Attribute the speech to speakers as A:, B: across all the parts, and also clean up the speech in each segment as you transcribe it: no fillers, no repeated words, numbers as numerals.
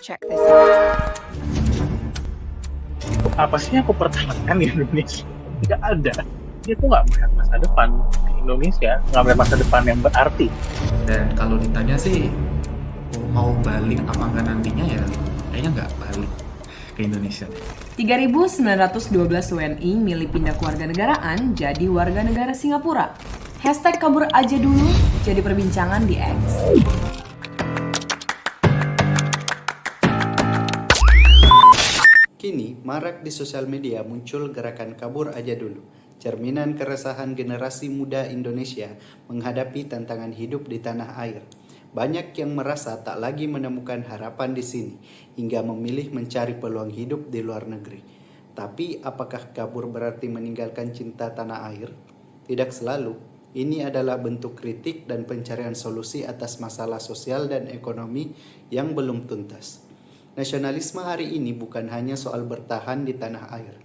A: check this out.
B: Apa sih yang aku pertahankan di Indonesia? Nggak ada. Dia tuh nggak melihat masa depan di Indonesia, nggak melihat masa depan yang berarti.
C: Dan kalau ditanya sih mau balik apa enggak nantinya, ya kayaknya nggak balik ke Indonesia.
D: 3.912 WNI milih pindah kewarganegaraan jadi warga negara Singapura. Hashtag kabur aja dulu jadi perbincangan di X.
E: Kini, marak di sosial media muncul gerakan kabur aja dulu, cerminan keresahan generasi muda Indonesia menghadapi tantangan hidup di tanah air. Banyak yang merasa tak lagi menemukan harapan di sini, hingga memilih mencari peluang hidup di luar negeri. Tapi, apakah kabur berarti meninggalkan cinta tanah air? Tidak selalu. Ini adalah bentuk kritik dan pencarian solusi atas masalah sosial dan ekonomi yang belum tuntas. Nasionalisme hari ini bukan hanya soal bertahan di tanah air.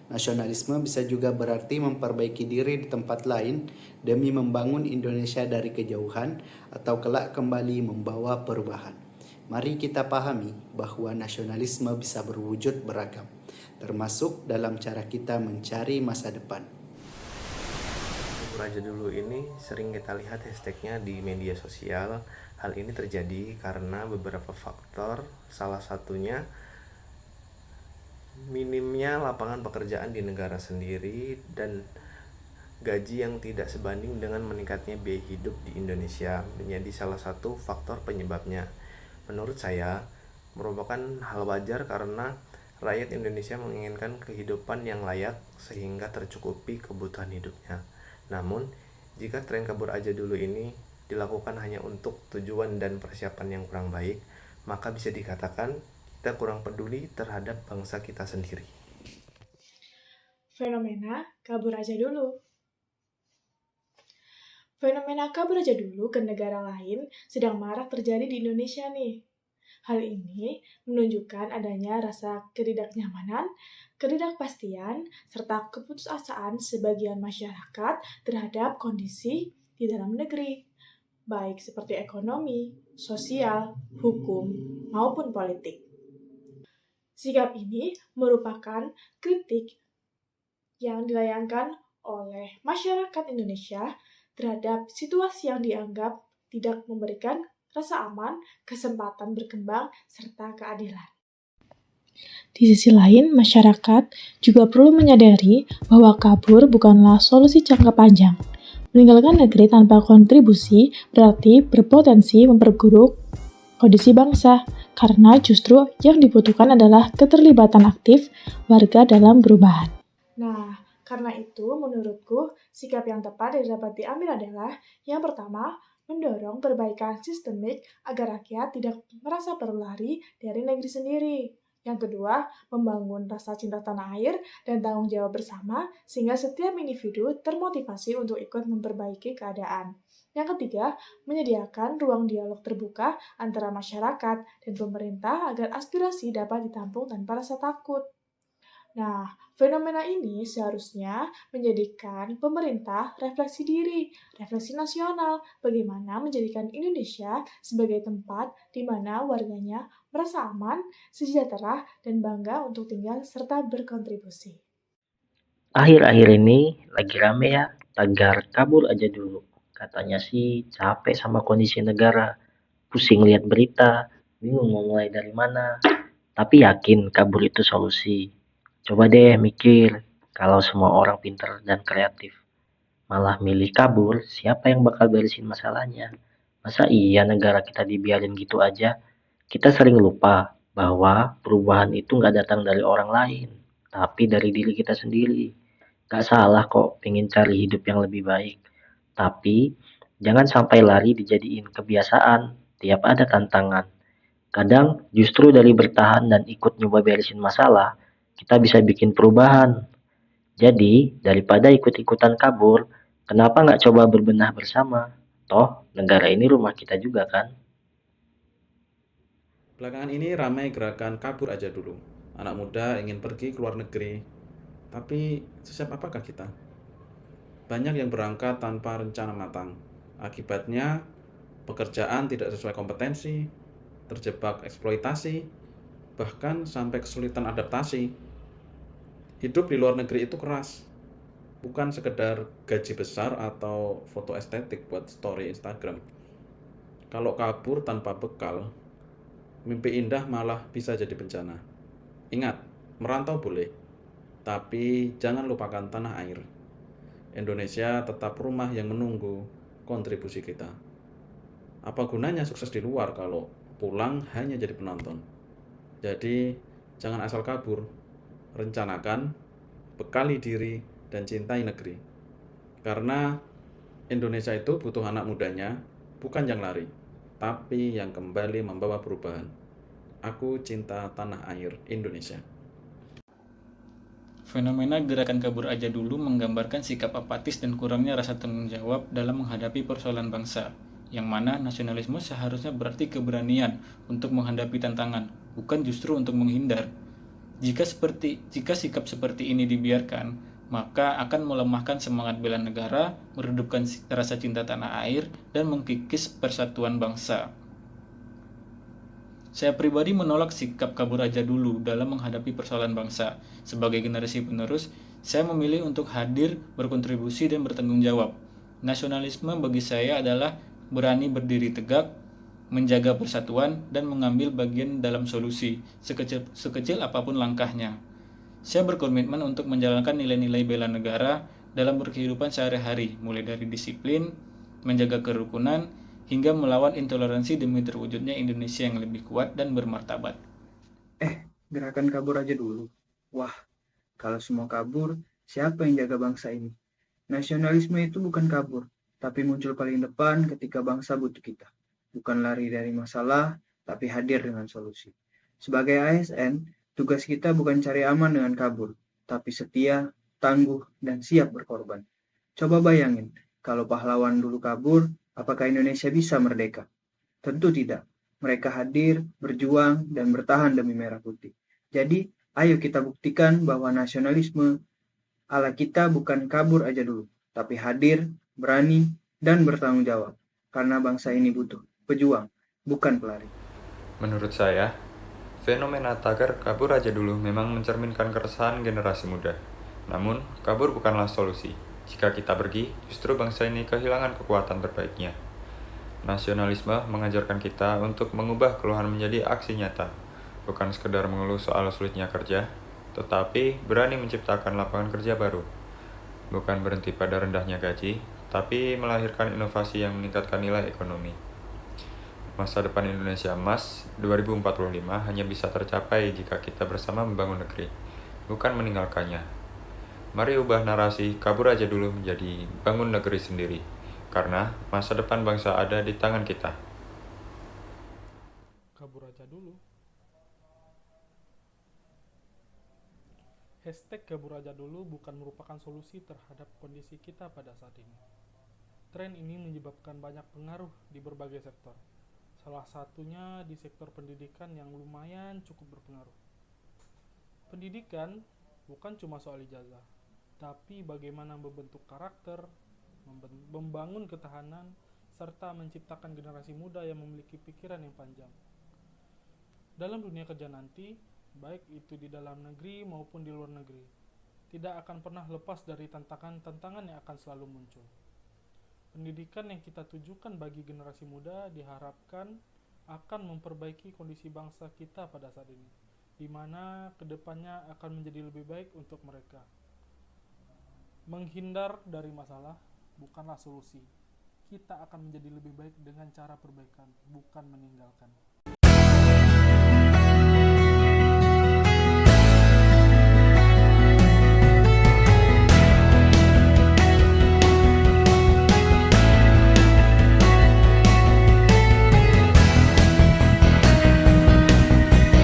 E: Nasionalisme bisa juga berarti memperbaiki diri di tempat lain demi membangun Indonesia dari kejauhan atau kelak kembali membawa perubahan. Mari kita pahami bahwa nasionalisme bisa berwujud beragam, termasuk dalam cara kita mencari masa depan.
F: Kabur aja dulu ini sering kita lihat hashtagnya di media sosial. Hal ini terjadi karena beberapa faktor, salah satunya minimnya lapangan pekerjaan di negara sendiri dan gaji yang tidak sebanding dengan meningkatnya biaya hidup di Indonesia menjadi salah satu faktor penyebabnya. Menurut saya, merupakan hal wajar karena rakyat Indonesia menginginkan kehidupan yang layak sehingga tercukupi kebutuhan hidupnya. Namun, jika tren kabur aja dulu ini dilakukan hanya untuk tujuan dan persiapan yang kurang baik, maka bisa dikatakan kita kurang peduli terhadap bangsa kita sendiri.
G: Fenomena kabur aja dulu. Fenomena kabur aja dulu ke negara lain sedang marak terjadi di Indonesia nih. Hal ini menunjukkan adanya rasa ketidaknyamanan, ketidakpastian, serta keputusasaan sebagian masyarakat terhadap kondisi di dalam negeri, baik seperti ekonomi, sosial, hukum, maupun politik. Sikap ini merupakan kritik yang dilayangkan oleh masyarakat Indonesia terhadap situasi yang dianggap tidak memberikan rasa aman, kesempatan berkembang, serta keadilan. Di sisi lain, masyarakat juga perlu menyadari bahwa kabur bukanlah solusi jangka panjang. Meninggalkan negeri tanpa kontribusi berarti berpotensi memperburuk kondisi bangsa, karena justru yang dibutuhkan adalah keterlibatan aktif warga dalam perubahan. Nah, karena itu menurutku sikap yang tepat yang dapat diambil adalah yang pertama, mendorong perbaikan sistemik agar rakyat tidak merasa perlu lari dari negeri sendiri. Yang kedua, membangun rasa cinta tanah air dan tanggung jawab bersama sehingga setiap individu termotivasi untuk ikut memperbaiki keadaan. Yang ketiga, menyediakan ruang dialog terbuka antara masyarakat dan pemerintah agar aspirasi dapat ditampung tanpa rasa takut. Nah, fenomena ini seharusnya menjadikan pemerintah refleksi diri, refleksi nasional, bagaimana menjadikan Indonesia sebagai tempat di mana warganya merasa aman, sejahtera, dan bangga untuk tinggal serta berkontribusi.
H: Akhir-akhir ini lagi rame ya tagar kabur aja dulu. Katanya sih capek sama kondisi negara, pusing lihat berita, bingung mau mulai dari mana. Tapi yakin kabur itu solusi. Coba deh mikir, kalau semua orang pintar dan kreatif malah milih kabur, siapa yang bakal beresin masalahnya? Masa iya negara kita dibiarin gitu aja? Kita sering lupa bahwa perubahan itu nggak datang dari orang lain, tapi dari diri kita sendiri. Gak salah kok pengen cari hidup yang lebih baik. Tapi jangan sampai lari dijadiin kebiasaan tiap ada tantangan. Kadang justru dari bertahan dan ikut nyoba beresin masalah, kita bisa bikin perubahan. Jadi daripada ikut-ikutan kabur, kenapa nggak coba berbenah bersama? Toh negara ini rumah kita juga kan?
I: Belakangan ini ramai gerakan kabur aja dulu. Anak muda ingin pergi ke luar negeri. Tapi sesiap apakah kita? Banyak yang berangkat tanpa rencana matang. Akibatnya pekerjaan tidak sesuai kompetensi, terjebak eksploitasi, bahkan sampai kesulitan adaptasi. Hidup di luar negeri itu keras, bukan sekedar gaji besar atau foto estetik buat story Instagram. Kalau kabur tanpa bekal, mimpi indah malah bisa jadi bencana. Ingat, merantau boleh, tapi jangan lupakan tanah air. Indonesia tetap rumah yang menunggu kontribusi kita. Apa gunanya sukses di luar kalau pulang hanya jadi penonton? Jadi, jangan asal kabur. Rencanakan, bekali diri, dan cintai negeri. Karena Indonesia itu butuh anak mudanya, bukan yang lari, tapi yang kembali membawa perubahan. Aku cinta tanah air Indonesia.
A: Fenomena gerakan kabur aja dulu menggambarkan sikap apatis dan kurangnya rasa tanggung jawab dalam menghadapi persoalan bangsa, yang mana nasionalisme seharusnya berarti keberanian untuk menghadapi tantangan, bukan justru untuk menghindar. Jika sikap seperti ini dibiarkan, maka akan melemahkan semangat bela negara, meredupkan rasa cinta tanah air, dan mengkikis persatuan bangsa. Saya pribadi menolak sikap kabur aja dulu dalam menghadapi persoalan bangsa. Sebagai generasi penerus, saya memilih untuk hadir, berkontribusi, dan bertanggung jawab. Nasionalisme bagi saya adalah berani berdiri tegak, menjaga persatuan, dan mengambil bagian dalam solusi, sekecil apapun langkahnya. Saya berkomitmen untuk menjalankan nilai-nilai bela negara dalam berkehidupan sehari-hari, mulai dari disiplin, menjaga kerukunan, hingga melawan intoleransi demi terwujudnya Indonesia yang lebih kuat dan bermartabat.
J: Gerakan kabur aja dulu. Wah, kalau semua kabur, siapa yang jaga bangsa ini? Nasionalisme itu bukan kabur, tapi muncul paling depan ketika bangsa butuh kita. Bukan lari dari masalah, tapi hadir dengan solusi. Sebagai ASN, tugas kita bukan cari aman dengan kabur, tapi setia, tangguh, dan siap berkorban. Coba bayangin, kalau pahlawan dulu kabur, apakah Indonesia bisa merdeka? Tentu tidak. Mereka hadir, berjuang, dan bertahan demi merah putih. Jadi, ayo kita buktikan bahwa nasionalisme ala kita bukan kabur aja dulu, tapi hadir, berani, dan bertanggung jawab. Karena bangsa ini butuh pejuang, bukan pelari.
K: Menurut saya, fenomena tagar kabur aja dulu memang mencerminkan keresahan generasi muda. Namun, kabur bukanlah solusi. Jika kita pergi, justru bangsa ini kehilangan kekuatan terbaiknya. Nasionalisme mengajarkan kita untuk mengubah keluhan menjadi aksi nyata, bukan sekedar mengeluh soal sulitnya kerja, tetapi berani menciptakan lapangan kerja baru. Bukan berhenti pada rendahnya gaji, tapi melahirkan inovasi yang meningkatkan nilai ekonomi. Masa depan Indonesia emas 2045 hanya bisa tercapai jika kita bersama membangun negeri, bukan meninggalkannya. Mari ubah narasi kabur aja dulu menjadi bangun negeri sendiri, karena masa depan bangsa ada di tangan kita.
L: Kabur aja dulu. Hashtag kabur aja dulu bukan merupakan solusi terhadap kondisi kita pada saat ini. Tren ini menyebabkan banyak pengaruh di berbagai sektor. Salah satunya di sektor pendidikan yang lumayan cukup berpengaruh. Pendidikan bukan cuma soal ijazah, tapi bagaimana membentuk karakter, membangun ketahanan, serta menciptakan generasi muda yang memiliki pikiran yang panjang. Dalam dunia kerja nanti, baik itu di dalam negeri maupun di luar negeri, tidak akan pernah lepas dari tantangan-tantangan yang akan selalu muncul. Pendidikan yang kita tujukan bagi generasi muda diharapkan akan memperbaiki kondisi bangsa kita pada saat ini, di mana kedepannya akan menjadi lebih baik untuk mereka. Menghindar dari masalah bukanlah solusi. Kita akan menjadi lebih baik dengan cara perbaikan, bukan meninggalkan.